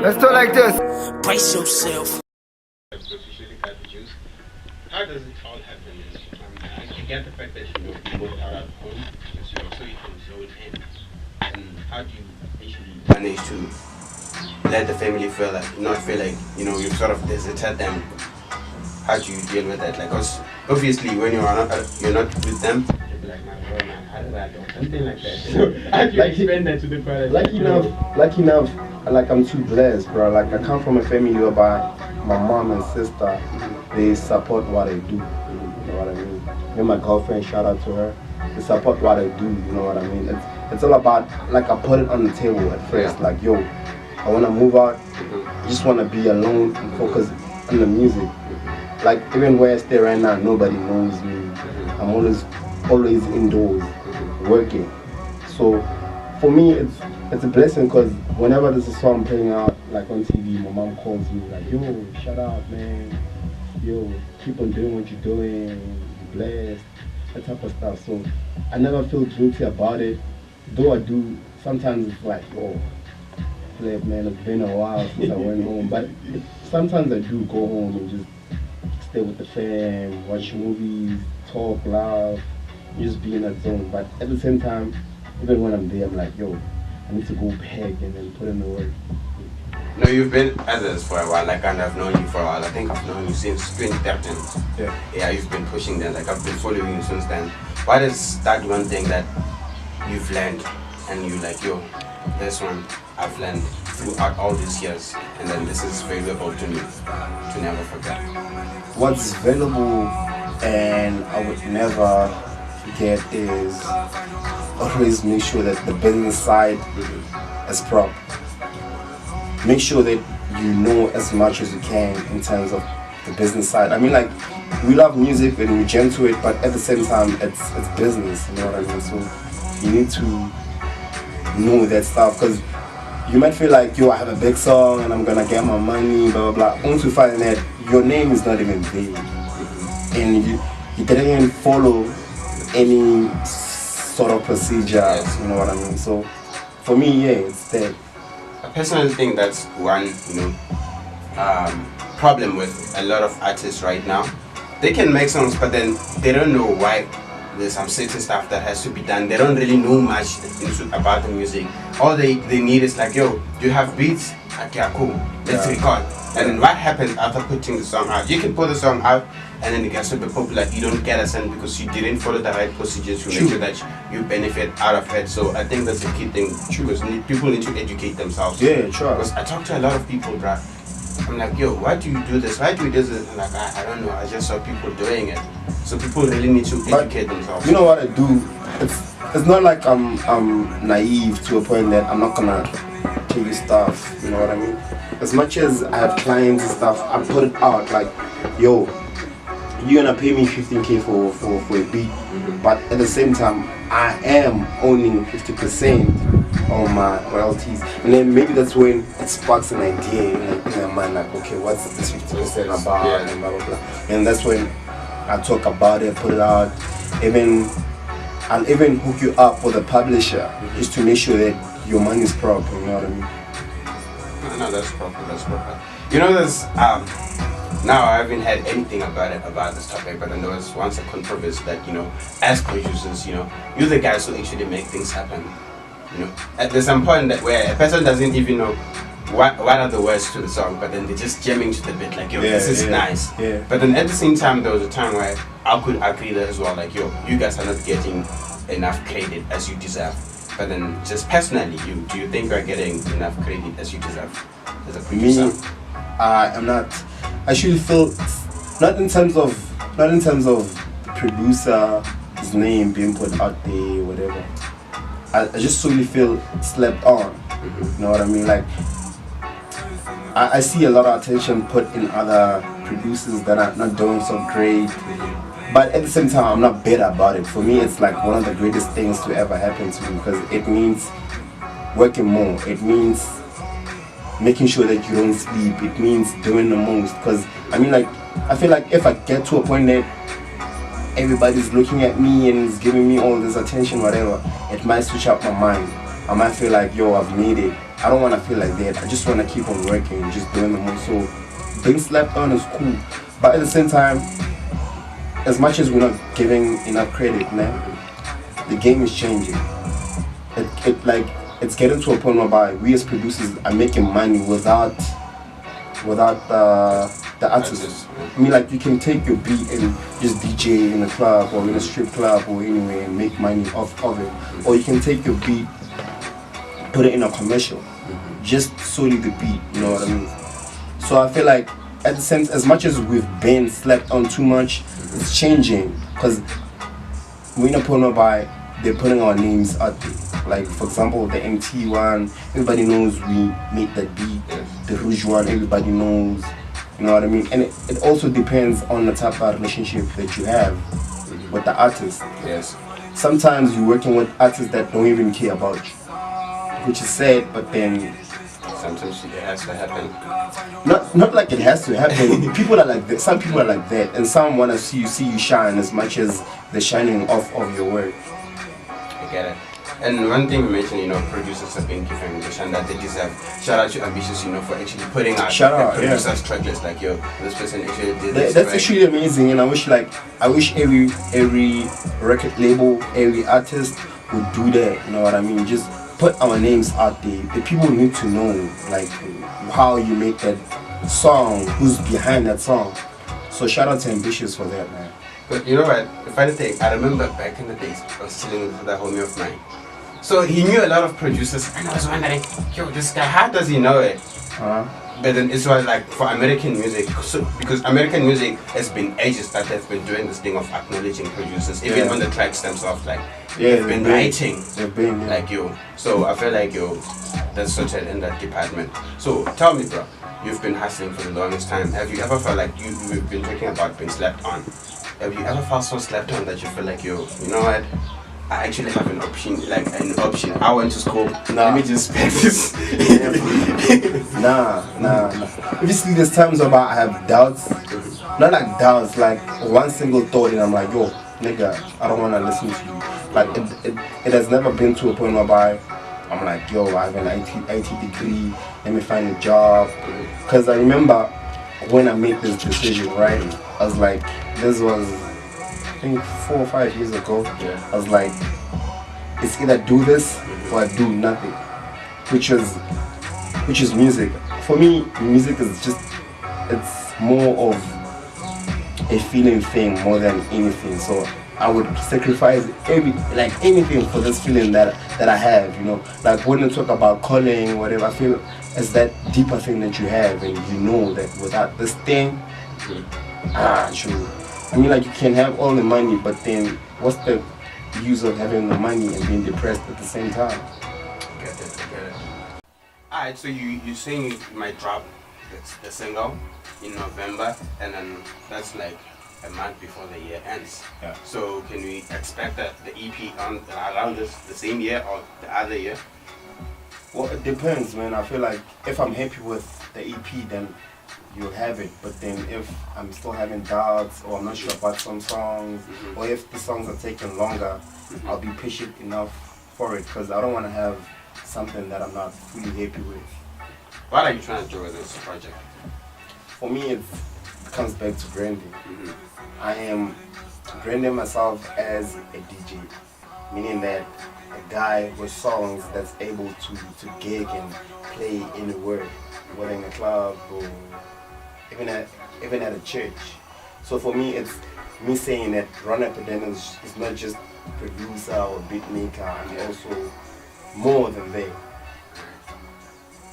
Let's do it like this. Brace yourself. How does it all happen? I get the fact that you people are at home, so you can zone in. And how do you actually manage to let the family feel like, not feel like, you've sort of deserted them? How do you deal with that? Like, cause obviously when you're not with them, you'll be like, man, how did I do something like that? How do you explain that to the parents? Lucky enough, like I'm too blessed, bro. Like I come from a family whereby my mom and sister, they support what I do. You know what I mean? And my girlfriend, shout out to her. They support what I do. You know what I mean? It's all about, like, I put it on the table at first. Like, yo, I wanna move out. I just wanna be alone and focus on the music. Like, even where I stay right now, nobody knows me. I'm always indoors working. So for me, it's a blessing, because whenever there's a song playing out, like on TV, my mom calls me like, yo, shout out, man. Yo, keep on doing what you're doing. You're blessed. That type of stuff. So I never feel guilty about it. Though I do, sometimes it's like, oh, flip, man, it's been a while since I went home. But sometimes I do go home and just stay with the fam, watch movies, talk, laugh, just be in that zone. But at the same time, even when I'm there, I'm like, yo, I need to go back and then put in the work. No, you've been at this for a while, like, and I've known you for a while. I think I've known you since 2013. Yeah, you've been pushing them, like, I've been following you since then. What is that one thing that you've learned and you like, yo, this one I've learned throughout all these years, and then this is valuable to me to never forget? What's valuable and I would never forget is always make sure that the business side is proper. Make sure that you know as much as you can in terms of the business side. I mean, like, we love music and we jam to it, but at the same time, it's business, you know what I mean? So you need to know that stuff, because you might feel like, yo, I have a big song and I'm gonna get my money, blah, blah, blah, only to find that your name is not even there. And you didn't even follow any sort of procedure, you know what I mean? So for me, yeah, it's that. I personally think that's one, problem with a lot of artists right now. They can make songs, but then they don't know why there's some certain stuff that has to be done. They don't really know much about the music. All they need is like, yo, do you have beats? Okay, cool, let's record. And then what happens after putting the song out? You can put the song out and then it gets to be popular. You don't get a cent because you didn't follow the right procedures to make sure that you benefit out of it. So I think that's a key thing, because people need to educate themselves. Yeah, sure. Because I talk to a lot of people, bruh. I'm like, yo, why do you do this? Why do you do this? I'm like, I don't know. I just saw people doing it. So people really need to educate themselves. You know what I do? It's not like I'm naive to a point that I'm not gonna tell you stuff. You know what I mean? As much as I have clients and stuff, I put it out like, yo, you're gonna pay me 15K for a beat, but at the same time, I am owning 50% on my royalties, and then maybe that's when it sparks an idea in my mind, like, okay, what's this 50% about, and blah blah blah, and that's when I talk about it, put it out. I'll even hook you up with a publisher just to make sure that your money is proper. You know what I mean? No, that's proper. That's proper. You know, there's now I haven't had anything about this topic, but then there was once a controversy that, as producers, you're the guys who actually make things happen. There's some point that where a person doesn't even know what are the words to the song, but then they're just jamming to the beat, like, yo, this is nice. Yeah. But then at the same time, there was a time where I could agree that as well, like, yo, you guys are not getting enough credit as you deserve. But then just personally, do you think you're getting enough credit as you deserve as a producer? Me, I'm not. I should feel not in terms of the producer's name being put out there, whatever. I just solely feel slept on. You know what I mean? Like, I see a lot of attention put in other producers that are not doing so great. But at the same time, I'm not bitter about it. For me, it's like one of the greatest things to ever happen to me, because it means working more. It means making sure that you don't sleep. It means doing the most. Because, I mean, like, I feel like if I get to a point that everybody's looking at me and is giving me all this attention, whatever, it might switch up my mind. I might feel like, yo, I've made it. I don't want to feel like that. I just want to keep on working and just doing the most. So being slept on is cool, but at the same time, as much as we're not giving enough credit, man, the game is changing. It's getting to a point whereby we as producers are making money without the artists. I mean, like, you can take your beat and just DJ in a club or in a strip club or anywhere and make money off of it, or you can take your beat, put it in a commercial, just solely the beat. You know what I mean? So I feel like, at the sense, as much as we've been slept on too much, it's changing, because we're in a point whereby they're putting our names out there. Like, for example, the MT one, everybody knows we made that beat. The Rouge one, everybody knows. You know what I mean? And it also depends on the type of relationship that you have with the artist. Yes. Sometimes you're working with artists that don't even care about you, which is sad, but then sometimes it has to happen. Not like it has to happen. People are like that. Some people are like that, and some want to see you shine as much as they're shining off of your work. I get it. And one thing you mentioned, you know, producers have been given the shine that they deserve. Shout out to Ambitious, you know, for actually putting out the producers' track list. Like, yo, this person actually did this. That's actually amazing, and I wish every record label, every artist would do that. You know what I mean? Just put our names out there. The people need to know, like, how you make that song, who's behind that song. So shout out to Ambitious for that, man. But you know what? The funny thing, I remember back in the days, I was chilling with that homie of mine. So he knew a lot of producers, and I was wondering, yo, this guy, how does he know it? But then it was like for American music, so, because American music has been ages that they've been doing this thing of acknowledging producers, even on the tracks themselves, like they've been writing, like, yo. So I feel like, yo, that's sorted in that department. So tell me, bro, you've been hustling for the longest time. Have you ever felt like you've been talking about being slept on? Have you ever felt so slept on that you feel like, yo, you know what? I actually have an option. I went to school. Let me just spend this. Nah. Obviously, there's times where I have doubts. Not like doubts, like one single thought, and I'm like, yo, nigga, I don't want to listen to you. Like, it has never been to a point whereby I'm like, yo, I have an IT degree. Let me find a job. Because I remember when I made this decision, right? I was like, this was, I think, 4 or 5 years ago. I was like, it's either do this or I do nothing, which is music. For me, music is just, it's more of a feeling thing more than anything. So I would sacrifice anything for this feeling that I have, you know. Like, when you talk about calling, whatever, I feel it's that deeper thing that you have, and you know that without this thing, true. I mean, like, you can have all the money, but then what's the use of having the money and being depressed at the same time? I get it. Alright, so you're saying you might drop the single in November, and then that's like a month before the year ends. Yeah. So can we expect that the EP around the same year or the other year? Well, it depends, man. I feel like if I'm happy with the EP, then you'll have it. But then if I'm still having doubts, or I'm not sure about some songs, or if the songs are taking longer, I'll be patient enough for it, because I don't want to have something that I'm not fully happy with. What are you trying to do with this project? For me, it comes back to branding. I am branding myself as a DJ, meaning that a guy with songs that's able to gig and play anywhere, whether in a club or even at a church. So for me, it's me saying that Ron Epidemic is not just producer or beat maker, I'm also more than that.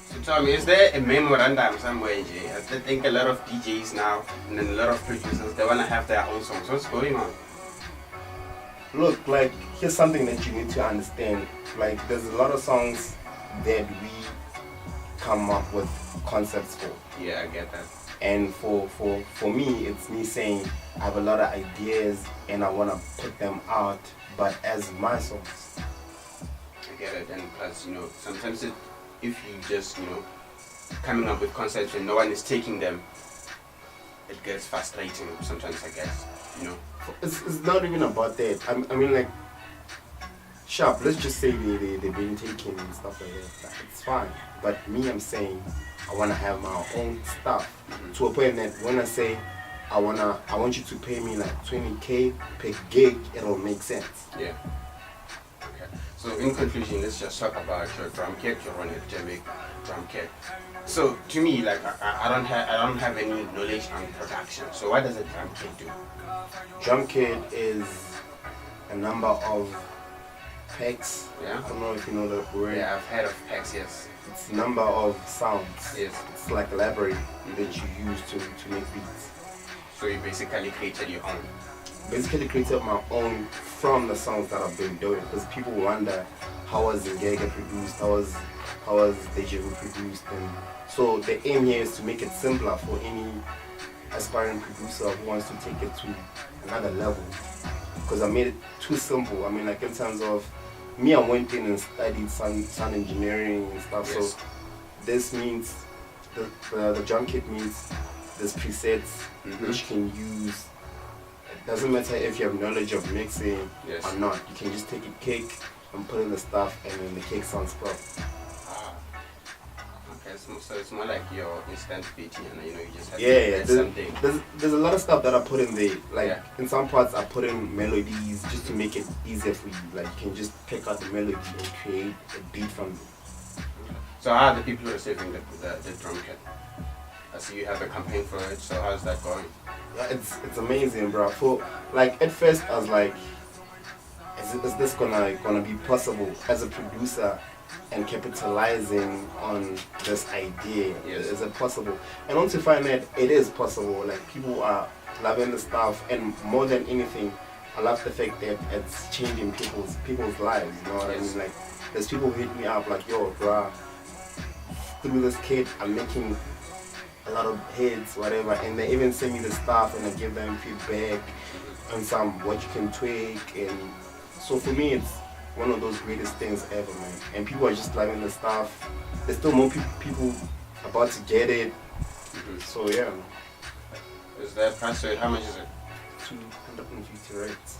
So tell me, is there a memorandum somewhere, Jay? I think a lot of DJs now and then a lot of producers, they want to have their own songs. What's going on? Look, like, here's something that you need to understand. Like, there's a lot of songs that we come up with concepts for. Yeah, I get that. And for me, it's me saying I have a lot of ideas and I want to put them out, but as my songs. I get it. And plus, you know, sometimes if you just, you know, coming up with concepts and no one is taking them, it gets frustrating sometimes, I guess, you know. It's not even about that. I mean, like, Sharp, let's just say they've been taken and stuff like that. It's fine. But me, I'm saying I want to have my own stuff to a point that when I say I want you to pay me like 20K per gig, it'll make sense. Yeah. Okay. So in conclusion, let's just talk about your drum kit, your Ron Epidemic drum kit. So to me, like I don't have any knowledge on production. So what does a drum kit do? Drum kit is a number of packs. Yeah. I don't know if you know the word. Yeah, I've heard of packs. Yes. It's a number of sounds. Yes. It's like a library that you use to make beats. So you basically created your own. Basically created my own from the songs that I've been doing, because people wonder how was Ngega produced, how was Deja Vu produced, and so the aim here is to make it simpler for any aspiring producer who wants to take it to another level. Because I made it too simple. I mean, like in terms of me, I went in and studied sound engineering and stuff. Yes. So this means the drum kit means there's presets which you can use. It doesn't matter if you have knowledge of mixing or not. You can just take a cake and put in the stuff, and then the cake sounds proper. Okay, so it's more like your instant beating, and you just have to Yeah. add something. There's a lot of stuff that I put in there. Like in some parts, I put in melodies just to make it easier for you. Like you can just pick out the melody and create a beat from it. So how are the people receiving the drum kit? I see you have a campaign for it, so how's that going? Yeah, it's amazing, bro. For like at first I was like, is this gonna be possible as a producer and capitalizing on this idea? Yes. Is it possible? And once you find that it is possible, like people are loving the stuff, and more than anything, I love the fact that it's changing people's lives. You know what I mean? Like there's people who hit me up like, yo, bro, through this kid I'm making a lot of hits, whatever, and they even send me the stuff and I give them feedback and some what you can tweak, and so for me it's one of those greatest things ever, man. And people are just loving the stuff. There's still more people about to get it. So yeah. Is that price? How much is it? 250 rates.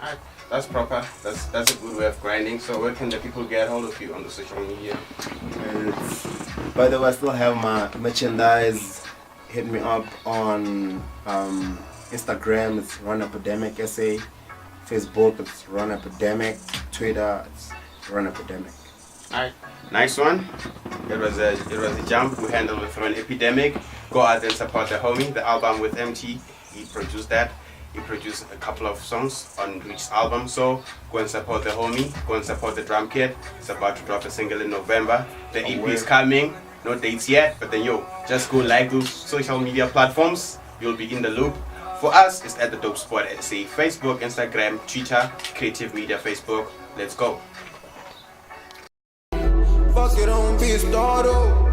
Alright, that's proper. That's a good way of grinding. So where can the people get hold of you on the social media? By the way, I still have my merchandise. Hit me up on Instagram, it's Ron Epidemic SA. Facebook, it's Ron Epidemic. Twitter, it's Ron Epidemic. Alright, nice one. It was a jump. We handled with Ron Epidemic. Go out and support the homie. The album with MT, he produced that. He produced a couple of songs on each album, so go and support the homie, go and support the drum kit. It's about to drop a single in November. The EP is coming, no dates yet, but then just go like those social media platforms, you'll be in the loop. For us, it's at the Dope Spot SA, Facebook, Instagram, Twitter, Creative Media, Facebook. Let's go. Fuck it on, bitch, daughter.